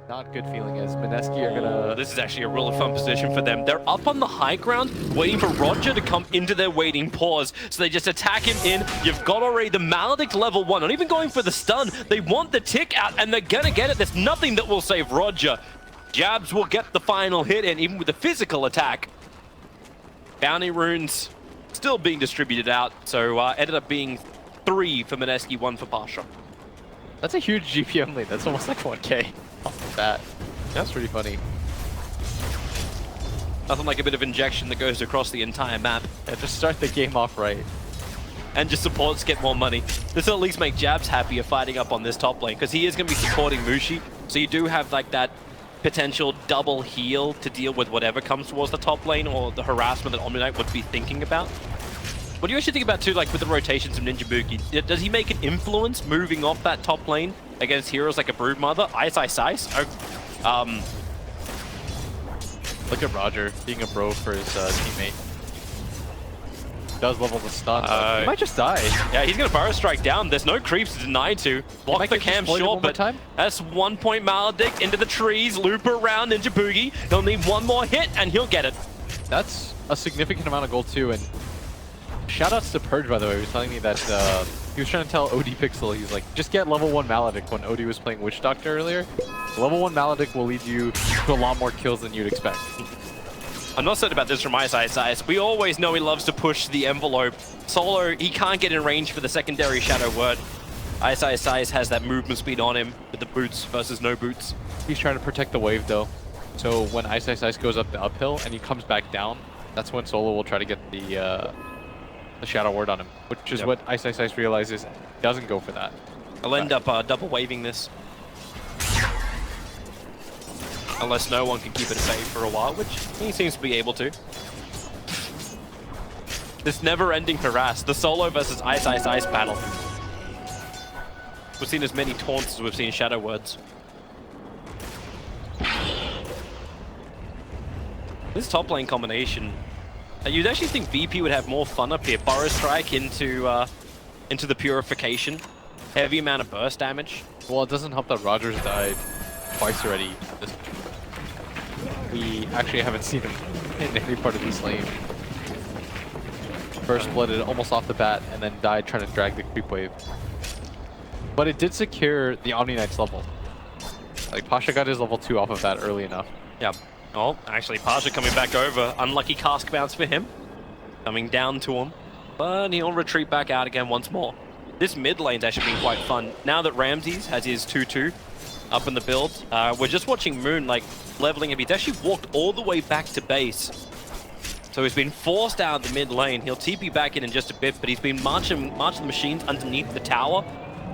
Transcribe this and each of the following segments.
Not good feeling as Mineski are gonna... This is actually a really fun position for them. They're up on the high ground, waiting for Roger to come into their waiting pause. So they just attack him in. You've got already the Maledict level 1, not even going for the stun. They want the tick out, and they're gonna get it. There's nothing that will save Roger. Jabs will get the final hit, and even with the physical attack, bounty runes still being distributed out. So ended up being 3 for Mineski, 1 for Pasha. That's a huge GPM lead. That's almost like 1K off the bat. That's pretty funny. Nothing like a bit of injection that goes across the entire map. Yeah, just start the game off right. And just supports get more money. This will at least make Jabs happier fighting up on this top lane, because he is going to be supporting Mushi. So you do have like that potential double heal to deal with whatever comes towards the top lane or the harassment that Omni-Knight would be thinking about. What do you actually think about too, like with the rotations of Ninja Buki? Does he make an influence moving off that top lane against heroes like a Broodmother? Ice. Look at Roger being a bro for his teammate. Does level the stun. He might just die. Yeah, he's gonna Burrow Strike down. There's no creeps to deny to. Block the cam short, but that's 1 point Maledict into the trees, loop around Ninja Boogie. He'll need one more hit and he'll get it. That's a significant amount of gold too, and shoutouts to Purge, by the way. He was telling me that he was trying to tell OD Pixel, he's like, just get level 1 Maledict when OD was playing Witch Doctor earlier. Level 1 Maledict will lead you to a lot more kills than you'd expect. I'm not certain about this from Ice. We always know he loves to push the envelope. Solo, he can't get in range for the secondary Shadow Word. Ice has that movement speed on him with the boots versus no boots. He's trying to protect the wave though. So when Ice goes up the uphill and he comes back down, that's when Solo will try to get the Shadow Word on him, which is what Ice realizes doesn't go for that. I'll end up double waving this. Unless no one can keep it at bay for a while, which he seems to be able to. This never-ending harass, the Solo versus Ice battle. We've seen as many taunts as we've seen Shadow Words. This top lane combination, you'd actually think VP would have more fun up here. Burrow Strike into the Purification. Heavy amount of burst damage. Well, it doesn't help that Rogers died twice already. We actually haven't seen him in any part of this lane. First blooded almost off the bat and then died trying to drag the creep wave. But it did secure the Omni-Knight's level. Like, Pasha got his level 2 off of that early enough. Yeah. Oh, actually, Pasha coming back over. Unlucky cask bounce for him. Coming down to him. But he'll retreat back out again once more. This mid lane's actually been quite fun. Now that Ramzes has his 2-2 up in the build, we're just watching Moon, like, leveling him. He's actually walked all the way back to base. So he's been forced out of the mid lane. He'll TP back in just a bit, but he's been marching the machines underneath the tower.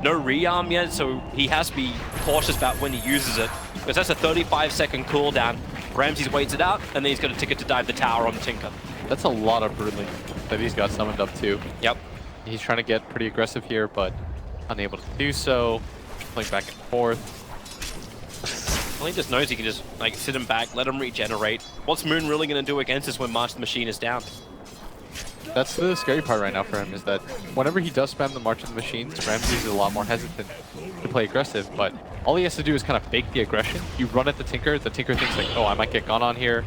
No rearm yet, so he has to be cautious about when he uses it. Because that's a 35-second cooldown. Ramzes waits it out, and then he's got a ticket to dive the tower on the Tinker. That's a lot of Broodling that he's got summoned up too. Yep. He's trying to get pretty aggressive here, but unable to do so. Playing back and forth. Well, he just knows he can just like sit him back, let him regenerate. What's Moon really going to do against us when March the Machine is down? That's the scary part right now for him, is that whenever he does spam the March of the Machines, Ramzes is a lot more hesitant to play aggressive, but all he has to do is kind of fake the aggression. You run at the Tinker thinks like, oh, I might get gone on here.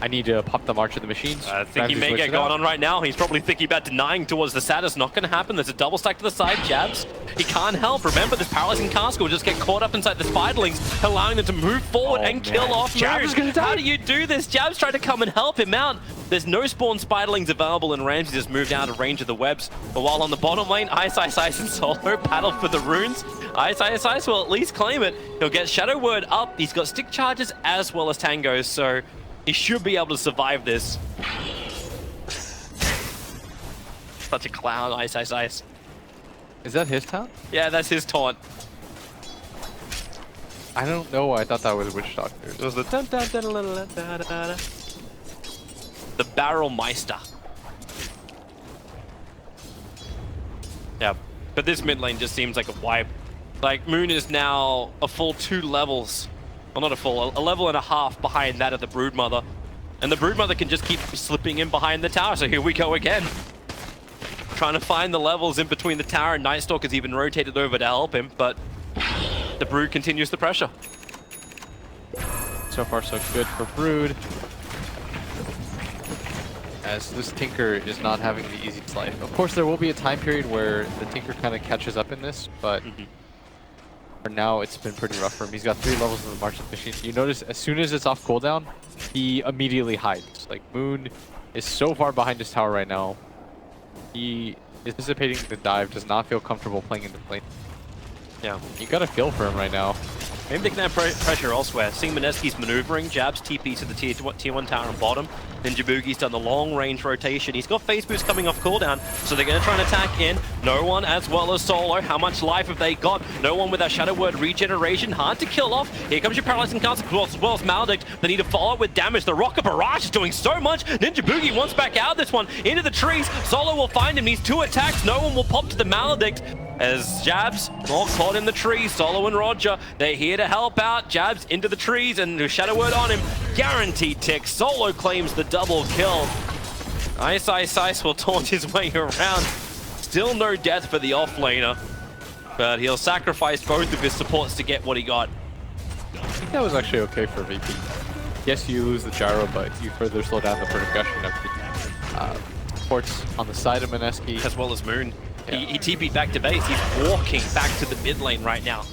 I need to pop the March of the Machines. I think he may get gone on right now. He's probably thinking about denying towards the Satyrs. Not going to happen. There's a double stack to the side. Jabs. He can't help. Remember, this Paralyzing Cask will just get caught up inside the Spiderlings, allowing them to move forward and kill off Jabs. How do you do this? Jabs tried to come and help him out. There's no spawn Spiderlings available, and Ramsey just moved out of range of the webs. But while on the bottom lane, Ice and Solo battle for the runes. Ice will at least claim it. He'll get Shadow Word up. He's got stick charges as well as tangos, so he should be able to survive this. Such a clown, Ice. Is that his taunt? Yeah, that's his taunt. I don't know. I thought that was Witch Doctor. It was the the Barrel Meister. Yeah, but this mid lane just seems like a wipe. Like, Moon is now a full 2 levels. Well, not a full, a level and a half behind that of the Broodmother. And the Broodmother can just keep slipping in behind the tower, so here we go again. Trying to find the levels in between the tower, and Nightstalker's even rotated over to help him, but the Brood continues the pressure. So far, so good for Brood. As this Tinker is not having the easiest life. Of course, there will be a time period where the Tinker kind of catches up in this, but for now, it's been pretty rough for him. He's got 3 levels of the Marching Machine. You notice, as soon as it's off cooldown, he immediately hides. Like, Moon is so far behind his tower right now. He is anticipating the dive, does not feel comfortable playing in the lane. Yeah. You got a feel for him right now. Maybe they can have pressure elsewhere. Seeing Mineski's maneuvering, jabs TP to the tier 1 tower on bottom. Ninja Boogie's done the long range rotation. He's got phase boost coming off cooldown, so they're going to try and attack in. No one as well as Solo. How much life have they got? No one with that Shadow Word regeneration. Hard to kill off. Here comes your paralyzing cast as well as Maledict. They need to follow up with damage. The Rocket Barrage is doing so much. Ninja Boogie wants back out of this one. Into the trees. Solo will find him. Needs 2 attacks. No one will pop to the Maledict. As Jabs, all caught in the trees, Solo and Roger, they're here to help out. Jabs into the trees and Shadow Word on him. Guaranteed tick. Solo claims the double kill. Ice will taunt his way around. Still no death for the offlaner, but he'll sacrifice both of his supports to get what he got. I think that was actually okay for VP. Yes, you lose the gyro, but you further slow down the progression of the supports on the side of Mineski. As well as Moon. Yeah. He TP'd back to base. He's walking back to the mid lane right now.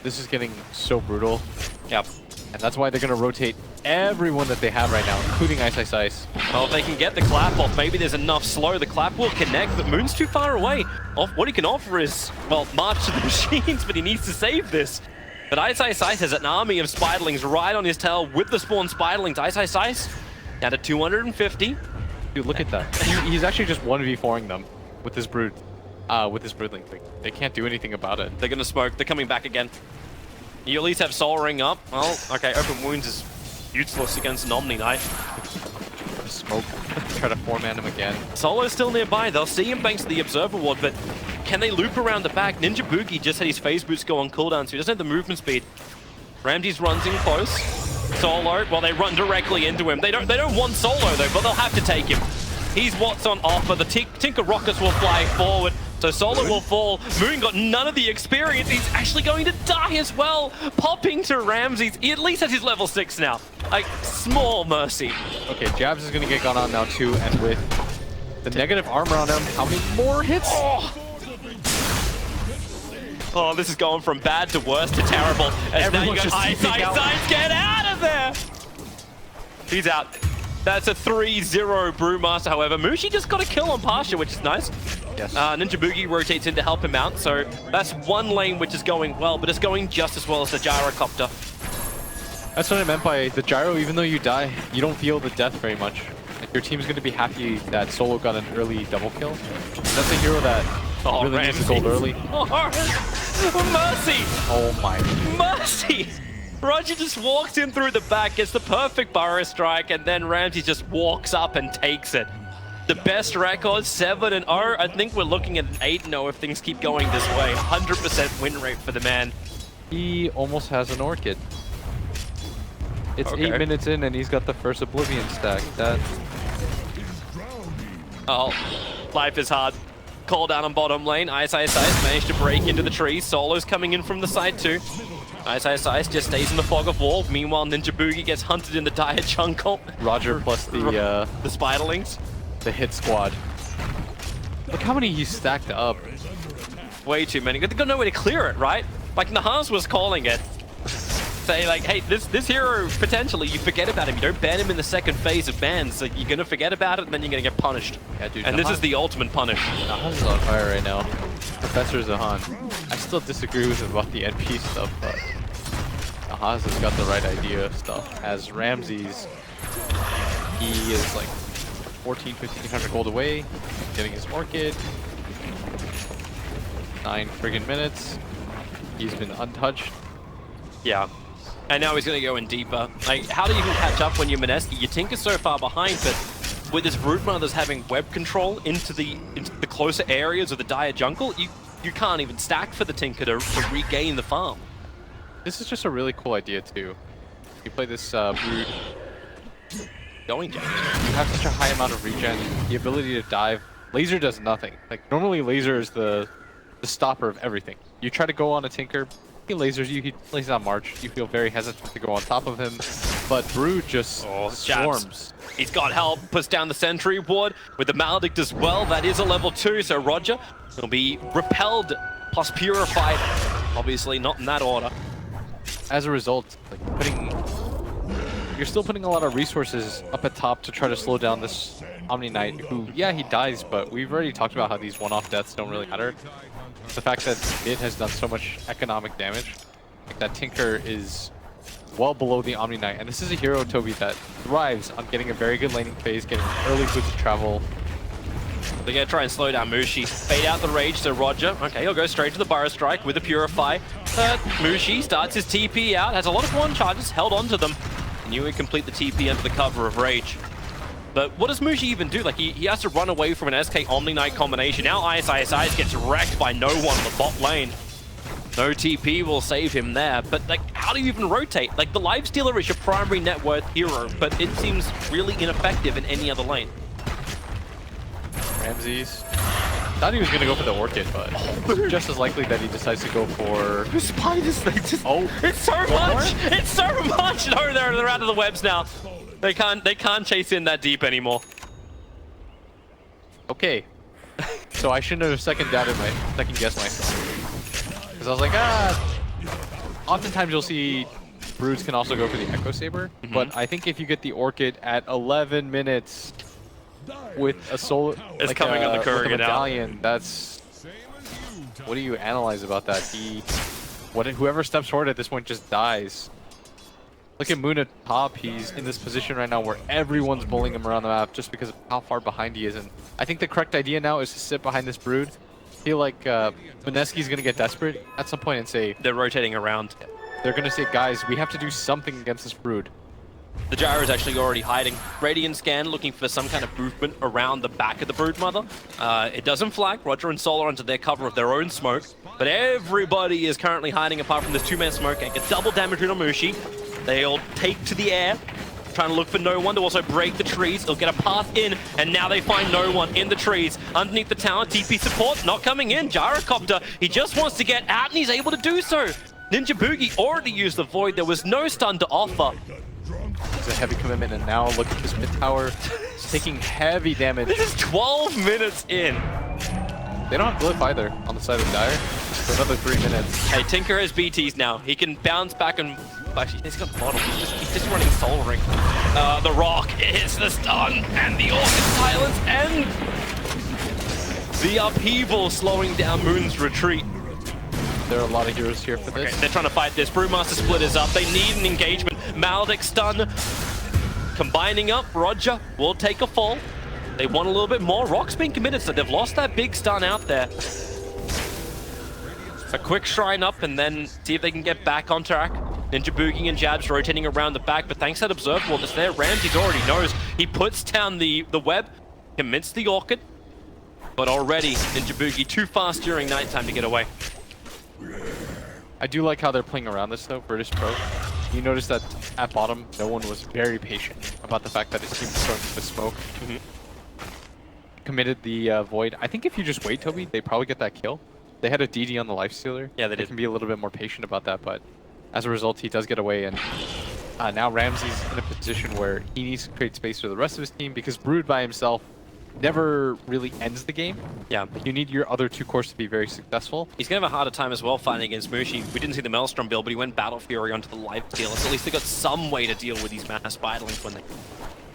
This is getting so brutal. Yep. And that's why they're going to rotate everyone that they have right now, including Ice. Well, if they can get the clap off, maybe there's enough slow. The clap will connect, but Moon's too far away. What he can offer is, well, march to the machines, but he needs to save this. But Ice has an army of Spiderlings right on his tail with the spawn Spiderlings. Ice down to 250. Dude, look at that. He's actually just 1v4ing them with his Brood. With his Broodling. They can't do anything about it. They're gonna smoke. They're coming back again. You at least have Soul Ring up. Well, okay, Open Wounds is useless against an Omni Knight. Smoke. Try to 4-man him again. Solo's still nearby. They'll see him thanks to the Observer Ward, but can they loop around the back? Ninja Boogie just had his phase boots go on cooldown, so he doesn't have the movement speed. Ramzes runs in close. Solo, well, they run directly into him. They don't want Solo though, but they'll have to take him. He's what's on offer. The Tinker Rockets will fly forward. So Solo will fall. Moon got none of the experience. He's actually going to die as well. Popping to Ramzes. He at least has his level 6 now. Like, small mercy. Okay, Jabs is going to get gone on now too, and with the negative armor on him, how many more hits? Oh, this is going from bad to worse to terrible. As now you go, Ice, get out of there! He's out. That's a 3-0 Brewmaster, however. Mushi just got a kill on Pasha, which is nice. Yes. Ninja Boogie rotates in to help him out, so that's one lane which is going well, but it's going just as well as the Gyrocopter. That's what I meant by the gyro. Even though you die, you don't feel the death very much. Like, your team's going to be happy that Solo got an early double kill. That's a hero that really needs to gold early. Oh, mercy! Oh my. Mercy! Roger just walks in through the back, gets the perfect burrow strike, and then Ramsey just walks up and takes it. The best record, 7-0. I think we're looking at an 8-0 if things keep going this way. 100% win rate for the man. He almost has an Orchid. It's Okay. 8 minutes in and he's got the first Oblivion stack. Oh, life is hard. Call down on bottom lane. Ice managed to break into the trees. Solo's coming in from the side too. Ice just stays in the fog of war. Meanwhile, Ninja Boogie gets hunted in the dire jungle. Roger plus the Spiderlings. The hit squad. Look how many he stacked up. Way too many. They've got no way to clear it, right? Like Nahaz was calling it. Say like, hey, this hero, potentially, you forget about him. You don't ban him in the second phase of bans. So you're gonna forget about it and then you're gonna get punished. Yeah, dude. And Nahaz, this is the ultimate punish. Nahaz is on fire right now. Professor Zahan. I still disagree with him about the NP stuff, but Nahaz has got the right idea of stuff. As Ramzes, he is like 1,500 gold away, getting his Orchid. 9 friggin' minutes. He's been untouched. Yeah. And now he's going to go in deeper. Like, how do you even catch up when you're Mineski? Your Tinker's so far behind, but with his Broodmothers having web control into the closer areas of the dire jungle, you can't even stack for the Tinker to regain the farm. This is just a really cool idea too. You play this Brood. Going down. You have such a high amount of regen, the ability to dive. Laser does nothing. Like, normally Laser is the stopper of everything. You try to go on a Tinker, He lasers you, he lays on March. You feel very hesitant to go on top of him, but Brood just swarms. He's got help, puts down the sentry ward with the Maledict as well. That is a level 2, so Roger will be repelled plus purified. Obviously not in that order. As a result, like you're still putting a lot of resources up at top to try to slow down this Omni Knight, who, yeah, he dies, but we've already talked about how these one-off deaths don't really matter. The fact that mid has done so much economic damage, like that Tinker is well below the Omni Knight, and this is a hero, Toby, that thrives on getting a very good laning phase, getting early boots of travel. They're going to try and slow down Mushi. Fade out the rage, so Roger, okay, he'll go straight to the Burrow Strike with the Purify. Mushi starts his TP out, has a lot of one charges, held onto them. Knew he'd complete the TP under the cover of Rage. But what does Mushi even do? Like, he has to run away from an SK Omni Knight combination. Now ISIS gets wrecked by no one in the bot lane. No TP will save him there. But, like, how do you even rotate? Like, the Lifestealer is your primary net worth hero, but it seems really ineffective in any other lane. Ramzes. Thought he was going to go for the Orchid, but it's just as likely that he decides to go for... The spiders, they just... Oh, it's so much! It's so much! No, they're out of the webs now. They can't chase in that deep anymore. Okay. So I shouldn't have second guessed myself. Because I was like, oftentimes you'll see Broods can also go for the Echo Saber, but I think if you get the Orchid at 11 minutes with a solo, it's like coming on the Kurgan medallion, that's... What do you analyze about that? Whoever steps forward at this point just dies. Look at Moon at top. He's in this position right now where everyone's bullying him around the map just because of how far behind he is. And I think the correct idea now is to sit behind this Brood. I feel like Mineski's going to get desperate at some point and say... They're rotating around. They're going to say, guys, we have to do something against this Brood. The Gyro is actually already hiding. Radiant scan looking for some kind of movement around the back of the Broodmother. It doesn't flag. Roger and Solar onto their cover of their own smoke. But everybody is currently hiding apart from this two-man smoke and get double damage on Mushi. They'll take to the air, trying to look for no one to also break the trees. They'll get a path in, and now they find no one in the trees. Underneath the tower, TP support not coming in. Gyrocopter, he just wants to get out, and he's able to do so. Ninja Boogie already used the Void. There was no stun to offer. It's a heavy commitment, and now look at this mid tower. It's taking heavy damage. This is 12 minutes in. They don't have Glyph either on the side of Dire for another 3 minutes. Hey, Tinker has BTs now. He can bounce back and... Actually, he's got bottle. He's just running Soul Ring. The Rock hits the stun, and the Orchid silence, and the upheaval slowing down Moon's retreat. There are a lot of heroes here for this. Okay, they're trying to fight this. Brewmaster split is up. They need an engagement. Maledict stun. Combining up, Roger will take a fall. They want a little bit more. Rock's been committed, so they've lost that big stun out there. A quick shrine up and then see if they can get back on track. Ninja Booging and Jabs rotating around the back, but thanks to that Observe Wall that's there, Ramsey already knows. He puts down the web, commits the Orchid, but already Ninja Boogie too fast during nighttime to get away. I do like how they're playing around this though, British Pro. You notice that at bottom, no one was very patient about the fact that his team was starting with smoke. Committed the Void. I think if you just wait, Toby, they probably get that kill. They had a DD on the Lifestealer. Yeah, they can be a little bit more patient about that, but as a result, he does get away, and now Ramsey's in a position where he needs to create space for the rest of his team because Brood by himself never really ends the game. Yeah. You need your other two cores to be very successful. He's going to have a harder time as well fighting against Mushi. We didn't see the Maelstrom build, but he went Battle Fury onto the Lifestealer, so at least they got some way to deal with these mass Spiderlings when they...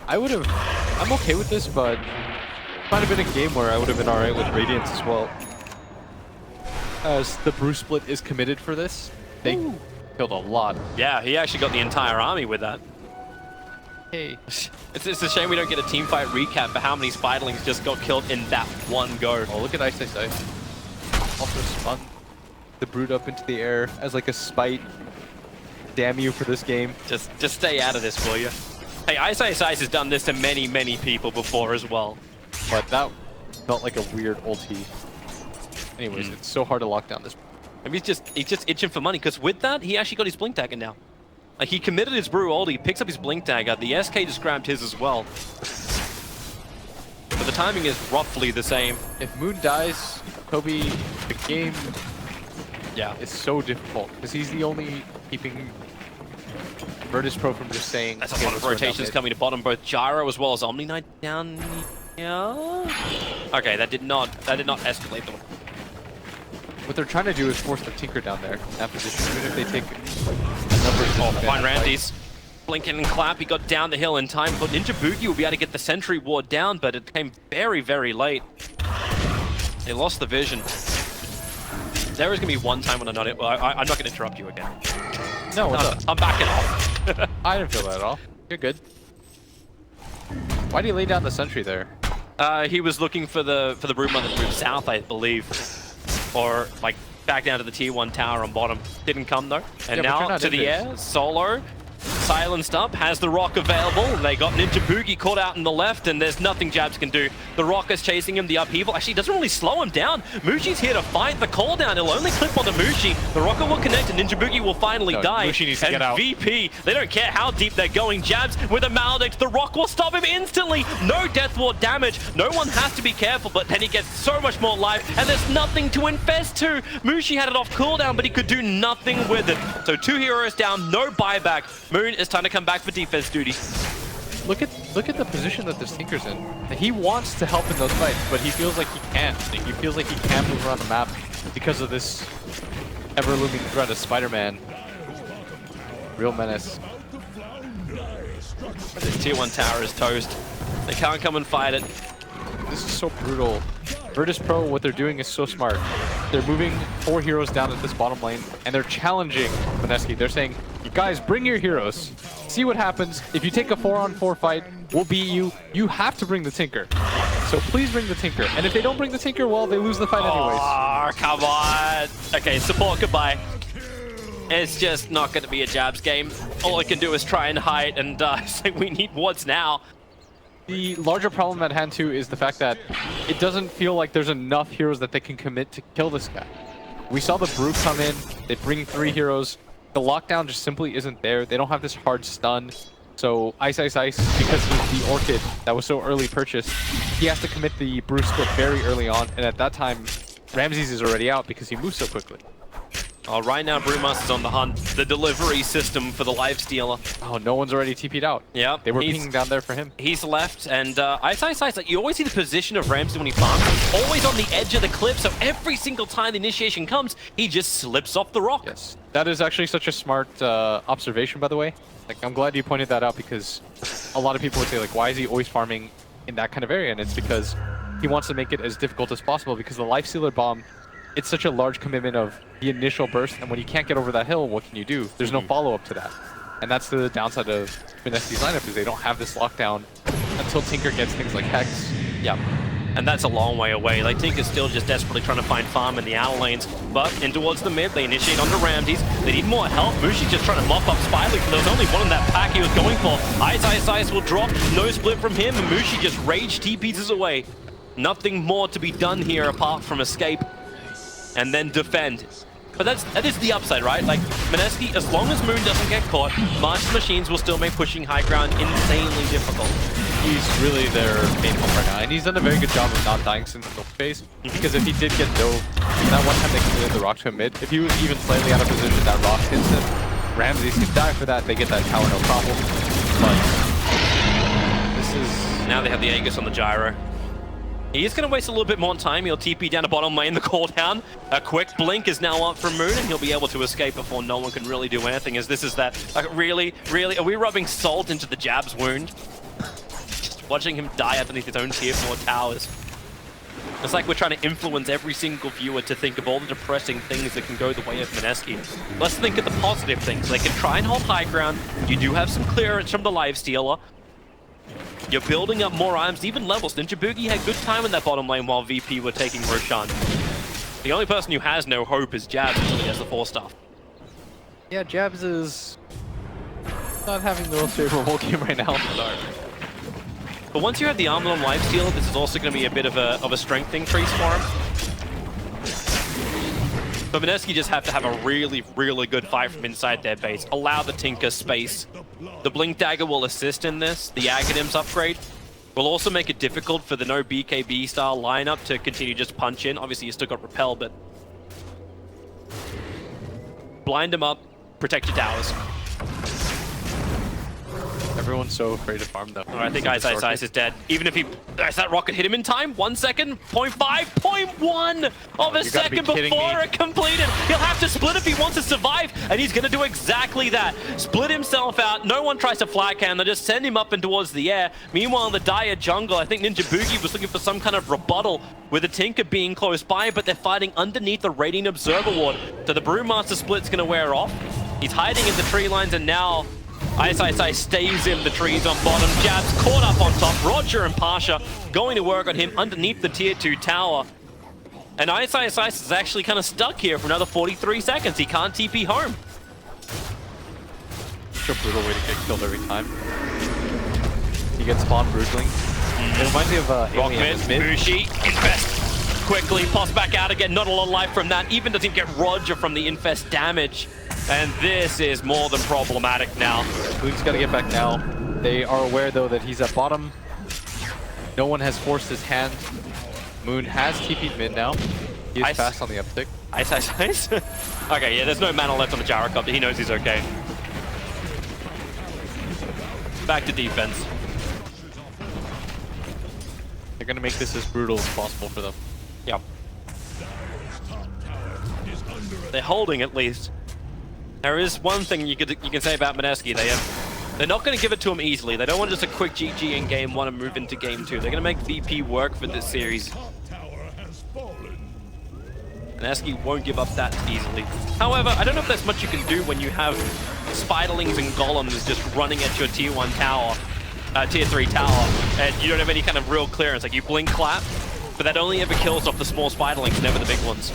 I'm okay with this, but it might have been a game where I would have been alright with Radiance as well. As the Brew split is committed for this, they killed a lot. Yeah, he actually got the entire army with that. Hey. It's a shame we don't get a team fight recap for how many Spiderlings just got killed in that one go. Oh, look at Ice. Also spun the Brood up into the air as like a spite. Damn you for this game. Just stay out of this, will you? Hey, Ice has done this to many, many people before as well. But that felt like a weird ulti. Anyways, it's so hard to lock down this. Maybe he's just itching for money, because with that, he actually got his Blink Dagger now. Like, he committed his Brew ult, he picks up his Blink Dagger, the SK just grabbed his as well. But the timing is roughly the same. If Moon dies, Kobe, the game Yeah. is so difficult because he's the only keeping Virtus Pro from just saying. That's okay, a lot of let's run down rotations mid." coming to bottom, both Gyro as well as Omni Knight down here. Okay, that did not escalate the. What they're trying to do is force the Tinker down there in that position, even if they take a number of Fine Ramses. Blinking and clap, he got down the hill in time. But Ninja Boogie will be able to get the sentry ward down, but it came very, very late. They lost the vision. There is going to be one time when I'm not... Well, I'm not going to interrupt you again. No, what's up? I'm backing off. I didn't feel that at all. You're good. Why did he lay down the sentry there? He was looking for the Brood Mother to move south, I believe. Or, like, back down to the tier 1 tower on bottom. Didn't come, though. And now to the air, solo. Silenced up, has the rock available. They got Ninja Boogie caught out in the left, and there's nothing Jabs can do. The rock is chasing him, the upheaval. Actually, doesn't really slow him down. Mushi's here to fight the call down. He'll only clip onto Mushi. The rocket will connect, and Ninja Boogie will finally die. Mushi needs to and get out. VP, they don't care how deep they're going. Jabs with a maledict. The rock will stop him instantly. No death ward damage. No one has to be careful, but then he gets so much more life, and there's nothing to infest to. Mushi had it off cooldown, but he could do nothing with it. So 2 heroes down, no buyback. Moon is time to come back for defense duty. Look at the position that this Tinker's in. He wants to help in those fights, but he feels like he can't. He feels like he can't move around the map because of this ever-looming threat of Spider-Man. Real menace. This tier 1 tower is toast. They can't come and fight it. This is so brutal. Virtus Pro, what they're doing is so smart. They're moving 4 heroes down at this bottom lane, and they're challenging Mineski. They're saying, guys, bring your heroes. See what happens. If you take a 4-on-4 fight, we'll beat you. You have to bring the Tinker. So please bring the Tinker. And if they don't bring the Tinker, well, they lose the fight anyways. Oh, come on. Okay, support goodbye. It's just not going to be a Jabs game. All I can do is try and hide and say we need wards now. The larger problem at hand too is the fact that it doesn't feel like there's enough heroes that they can commit to kill this guy. We saw the Brood come in, they bring 3 heroes. The lockdown just simply isn't there. They don't have this hard stun. So Ice, because he's the Orchid that was so early purchased, he has to commit the Brood split very early on. And at that time, Ramzes is already out because he moves so quickly. Right now, Brewmaster's on the hunt. The delivery system for the lifestealer. Oh, no one's already TP'd out. Yeah, They were pinging down there for him. He's left, and Ice, like, you always see the position of Ramsey when he farms. He's always on the edge of the cliff, so every single time the initiation comes, he just slips off the rock. Yes, that is actually such a smart observation, by the way. Like, I'm glad you pointed that out because a lot of people would say, like, why is he always farming in that kind of area? And it's because he wants to make it as difficult as possible because the Lifestealer bomb, it's such a large commitment of the initial burst, and when you can't get over that hill, what can you do? There's no follow-up to that. And that's the downside of Mineski's lineup, is they don't have this lockdown until Tinker gets things like Hex. Yep. And that's a long way away. Like, Tinker's still just desperately trying to find farm in the outer lanes. But in towards the mid, they initiate onto Ramses. They need more help. Mushi's just trying to mop up Spyleaf, but there was only one in that pack he was going for. Ice will drop. No split from him, and Mushi just rage T-pieces away. Nothing more to be done here apart from escape and then defend. But that is the upside, right? Like, Mineski, as long as Moon doesn't get caught, Martian Machines will still make pushing high ground insanely difficult. He's really their main hope right now, and he's done a very good job of not dying since the phase. Because if he did get dove, that one time they committed the rock to him mid, if he was even slightly out of position, that rock hits him. Ramses can die for that, they get that tower, no problem. But this is... Now they have the Aegis on the Gyro. He is going to waste a little bit more time. He'll TP down to bottom lane, the call down. A quick blink is now up from Moon, and he'll be able to escape before no one can really do anything, as this is that, like, really, are we rubbing salt into the Jab's wound? Just watching him die underneath his own tier 4 towers. It's like we're trying to influence every single viewer to think of all the depressing things that can go the way of Mineski. Let's think of the positive things. They can try and hold high ground. You do have some clearance from the Lifestealer. You're building up more items, even levels. Ninja Boogie had good time in that bottom lane while VP were taking Roshan. The only person who has no hope is Jabs until he has the 4-star. Yeah, Jabs is not having the most favorable game right now. But once you have the Armored on Lifesteal, this is also going to be a bit of a strength increase for him. But Mineski just have to have a really, really good fight from inside their base. Allow the Tinker space. The Blink Dagger will assist in this. The Aghanims upgrade will also make it difficult for the no BKB style lineup to continue just punch in. Obviously, you still got Repel, but blind him up, protect your towers. Everyone's so afraid to farm though. Alright, I think Ice is dead. Even if he... Does that rocket hit him in time? 1 second? 0.5? 0.1 of a second before it completed. He'll have to split if he wants to survive, and he's going to do exactly that. Split himself out. No one tries to flag cam. They just send him up and towards the air. Meanwhile, in the dire jungle, I think Ninja Boogie was looking for some kind of rebuttal with the Tinker being close by, but they're fighting underneath the Radiant Observer Ward. So the Brewmaster split's going to wear off. He's hiding in the tree lines, and now Ice stays in the trees on bottom. Jabs caught up on top. Roger and Pasha going to work on him underneath the tier 2 tower. And Ice is actually kind of stuck here for another 43 seconds. He can't TP home. Such a brutal way to get killed every time. He gets spawned brutally. It reminds me of Rock mid, Mushi, Infest quickly, pops back out again. Not a lot of life from that. Even doesn't get Roger from the Infest damage. And this is more than problematic now. Luke's got to get back now. They are aware, though, that he's at bottom. No one has forced his hand. Moon has TP'd mid now. He is fast on the uptick. Ice. Okay, yeah, there's no mana left on the Gyrocopter. He knows he's okay. Back to defense. They're going to make this as brutal as possible for them. Yep. They're holding at least. There is one thing you can say about Mineski. They're not going to give it to him easily. They don't want just a quick GG in game 1 and move into game 2. They're going to make VP work for this series. Mineski won't give up that easily. However, I don't know if there's much you can do when you have Spiderlings and Golems just running at your tier 1 tower, tier 3 tower, and you don't have any kind of real clearance. Like, you blink clap, but that only ever kills off the small Spiderlings, never the big ones.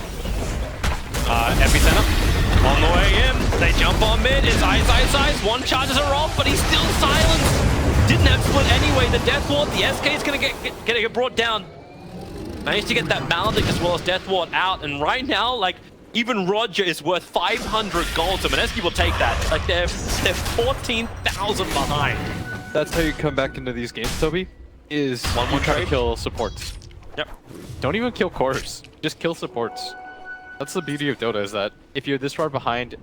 Epicenter. On the way in, they jump on mid. It's Ice. One charges are off, but he's still silenced. Didn't have split anyway. The Death Ward, the SK is going to get brought down. Managed to get that Maledict as well as Death Ward out, and right now, like, even Roger is worth 500 gold, so Mineski will take that. Like, they're 14,000 behind. That's how you come back into these games, Toby, is one you try to kill supports. Yep. Don't even kill cores, just kill supports. That's the beauty of Dota, is that if you're this far behind,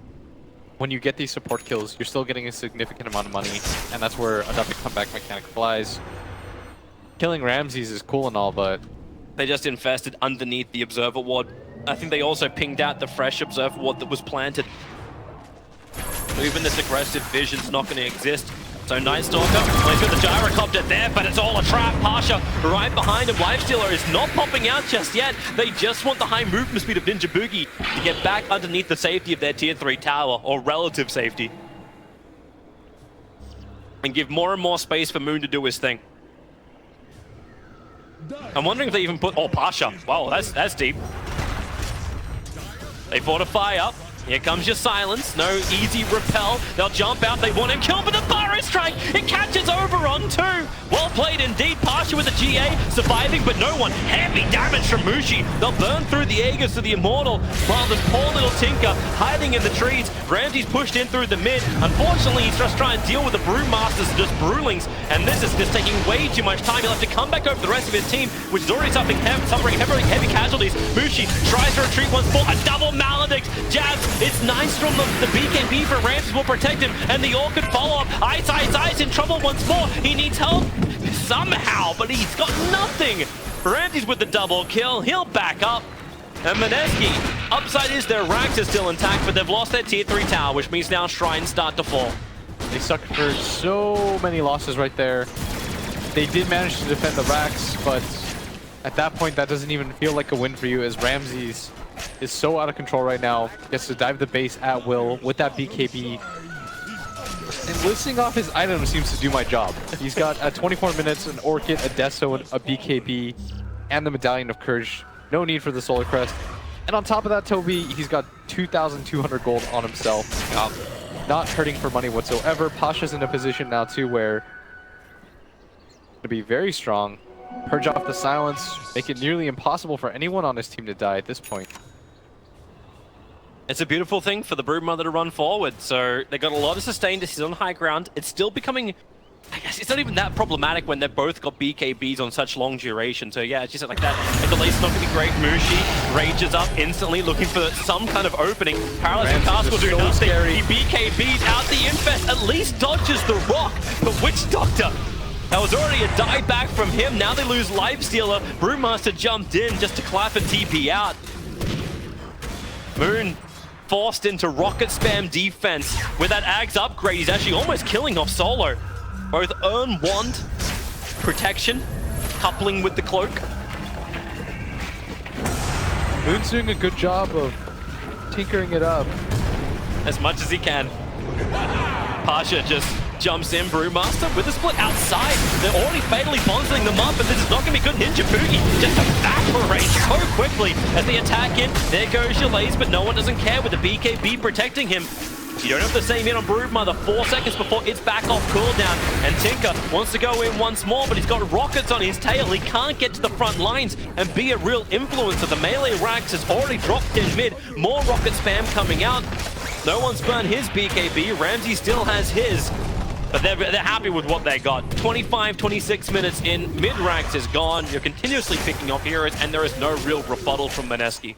when you get these support kills, you're still getting a significant amount of money, and that's where another comeback mechanic flies. Killing Ramzes is cool and all, but they just infested underneath the Observer Ward. I think they also pinged out the fresh Observer Ward that was planted. So even this aggressive vision's not going to exist. So Night Stalker, well, he's got the Gyrocopter there, but it's all a trap. Pasha right behind him. Lifestealer is not popping out just yet. They just want the high movement speed of Ninja Boogie to get back underneath the safety of their tier 3 tower, or relative safety. And give more and more space for Moon to do his thing. I'm wondering if they even put... Oh, Pasha. Wow, that's deep. They fortify up. Here comes your silence. No easy repel. They'll jump out. They want to kill, but the Burrow Strike, it catches over on 2. Well played indeed. Pasha with the GA, surviving, but no one. Heavy damage from Mushi. They'll burn through the Aegis of the Immortal, while this poor little Tinker hiding in the trees. Ramsey's pushed in through the mid. Unfortunately, he's just trying to deal with the Brewmasters, just Brewlings, and this is just taking way too much time. He'll have to come back over the rest of his team, which is already suffering heavy casualties. Mushi tries to retreat once more. A double Maledict. Jabs. It's nice from the BKB for Ramses will protect him, and the Orchid follow-up. Ice in trouble once more. He needs help somehow, but he's got nothing. Ramses with the double kill. He'll back up. And Mineski, upside is their racks are still intact, but they've lost their tier 3 tower, which means now shrines start to fall. they sucked for so many losses right there. They did manage to defend the racks, but at that point, that doesn't even feel like a win for you, as Ramzes is so out of control right now. Gets to dive the base at will with that BKB. And listing off his items seems to do my job. He's got 24 minutes, an Orchid, a Deso, a BKB, and the Medallion of Courage. No need for the Solar Crest. And on top of that, Toby, he's got 2,200 gold on himself. Not hurting for money whatsoever. Pasha's in a position now, too, where to be very strong. Purge off the silence, make it nearly impossible for anyone on his team to die at this point. It's a beautiful thing for the Broodmother to run forward. So they got a lot of sustain. This is on high ground. It's still becoming I guess it's not even that problematic when they've both got BKBs on such long duration. So yeah, it's just like that. If the late's not going to be great, Mski rages up instantly, looking for some kind of opening. Paralyzing Task will do nothing. He BKBs out the Infest, at least dodges the rock. But which Doctor? That was already a die back from him. Now they lose Lifestealer. Brewmaster jumped in just to clap and TP out. Moon forced into rocket spam defense. With that Ags upgrade, he's actually almost killing off Solo. Both earn wand, protection, coupling with the cloak. Moon's doing a good job of tinkering it up. As much as he can. Pasha just jumps in, Brewmaster with the split outside. They're already fatally bonsling them up, and this is not going to be good. Ninjabugi just evaporates so quickly as they attack in. There goes your lace, but no one doesn't care with the BKB protecting him. You don't have the same hit on Broodmother. 4 seconds before it's back off cooldown. And Tinker wants to go in once more, but he's got rockets on his tail. He can't get to the front lines and be a real influencer. The melee Rax has already dropped in mid. More rocket spam coming out. No one's burned his BKB. Ramsey still has his. But they're happy with what they got. 25, 26 minutes in. Mid-Rax is gone. You're continuously picking off heroes, and there is no real rebuttal from Mineski.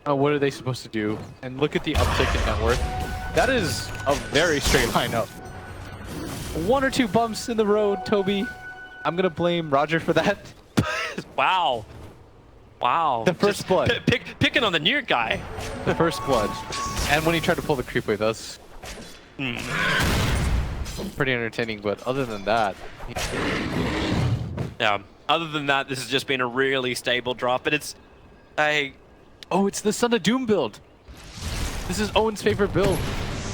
What are they supposed to do? And look at the uptick in net worth. That is a very straight line up. 1 or 2 bumps in the road, Toby. I'm gonna blame Roger for that. Wow. Wow. The first blood. Picking on the new guy. The first blood. And when he tried to pull the creep wave, that's pretty entertaining, but other than that... Yeah, other than that, this has just been a really stable draft, but it's... Oh, it's the Son of Doom build. This is Owen's favorite build.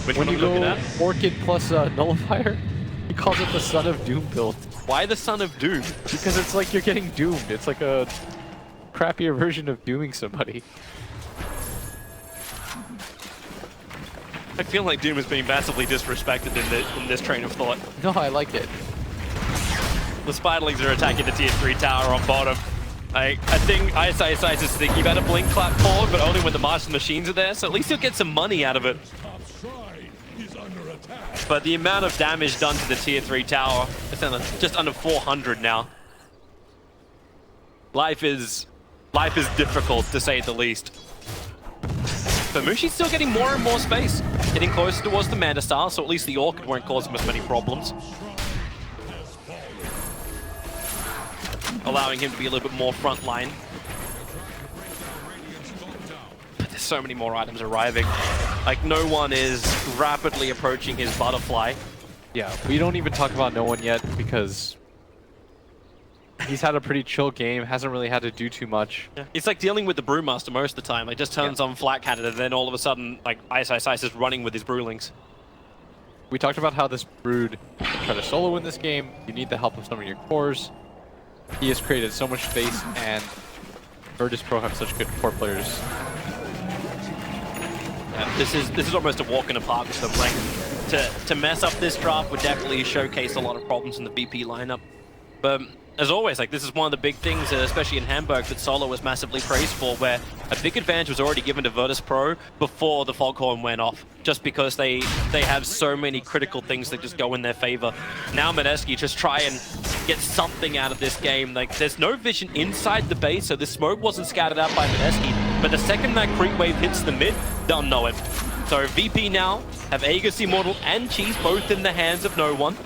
Which when one are you we looking go at? Orchid plus Nullifier, he calls it the Son of Doom build. Why the Son of Doom? Because it's like you're getting doomed. It's like a crappier version of dooming somebody. I feel like Doom is being massively disrespected in this train of thought. No, I like it. The Spiderlings are attacking the tier 3 tower on bottom. I think ISIS is thinking about a blink clap forward, but only when the Martian machines are there, so at least you'll get some money out of it. But the amount of damage done to the tier 3 tower, it's just under 400 now. Life is difficult, to say the least. But Mushi's still getting more and more space, getting closer towards the Manta Star, so at least the Orchid won't cause him as many problems. Allowing him to be a little bit more frontline. But there's so many more items arriving. Like, no one is rapidly approaching his butterfly. Yeah, we don't even talk about no one yet because he's had a pretty chill game, hasn't really had to do too much. Yeah. It's like dealing with the Brewmaster most of the time. Like, just turns on flat-handed, and then all of a sudden, like, ISIS is running with his Brewlings. We talked about how this Brood can try to solo in this game. You need the help of some of your cores. He has created so much space, and Virtus Pro have such good core players. Yeah, this is almost a walk in the park with them. Like, to mess up this draft would definitely showcase a lot of problems in the BP lineup. But as always, like, this is one of the big things, especially in Hamburg, that Solo was massively praised for, where a big advantage was already given to Virtus Pro before the Foghorn went off, just because they have so many critical things that just go in their favor. Now Mineski just try and get something out of this game. Like, there's no vision inside the base, so the smoke wasn't scattered out by Mineski, but the second that creep wave hits the mid, they'll know it. So VP now have Aegis Immortal and Cheese both in the hands of no one.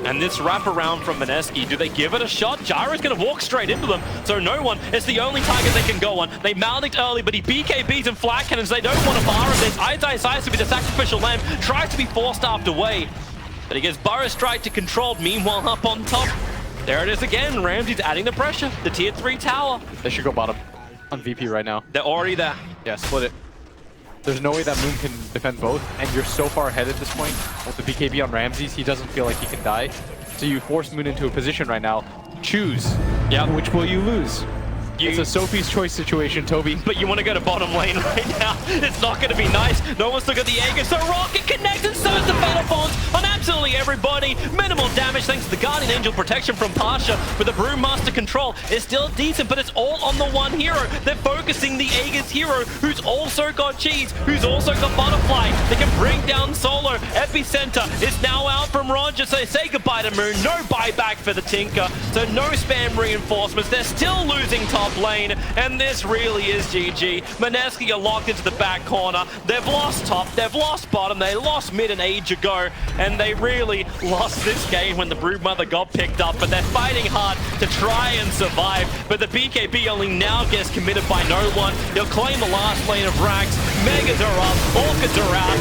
And this wraparound from Mineski, do they give it a shot? Gyro's going to walk straight into them, so no one is the only target they can go on. They maldict early, but he BKBs and flat cannons. They don't want to bar of this. ISIS to be the sacrificial lamb, tries to be four-staffed away, but he gets Burrow Strike to control. Meanwhile, up on top, there it is again. Ramsey's adding the pressure. The tier 3 tower. They should go bottom on VP right now. They're already there. Yeah, split it. There's no way that Moon can defend both, and you're so far ahead at this point. With the BKB on Ramses, he doesn't feel like he can die. So you force Moon into a position right now. Choose. Yeah. Which will you lose? It's a Sophie's choice situation, Toby. But you want to go to bottom lane right now. It's not going to be nice. No one's still got the Aegis. The Rocket connects and so is the Fatal Forms on absolutely everybody. Minimal damage thanks to the Guardian Angel protection from Pasha. But the Brewmaster control is still decent, but it's all on the one hero. They're focusing the Aegis hero, who's also got Cheese, who's also got Butterfly. They can bring down Solo. Epicenter is now out from Roger, so they say goodbye to Moon. No buyback for the Tinker, so no spam reinforcements. They're still losing top lane, and this really is GG. Mineski are locked into the back corner. They've lost top, they've lost bottom, they lost mid an age ago, and they really lost this game when the Broodmother got picked up, but they're fighting hard to try and survive. But the BKB only now gets committed by no one. He'll claim the last lane of Rax. Megas are up, Orchids are out,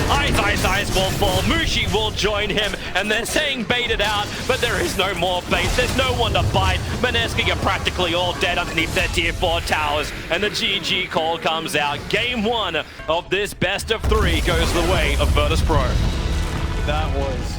Ice will fall, Mushi will join him, and they're saying bait it out, but there is no more bait. There's no one to fight. Mineski are practically all dead underneath their tier 4 towers, and the GG call comes out. Game 1 of this best of 3 goes the way of Virtus Pro. That was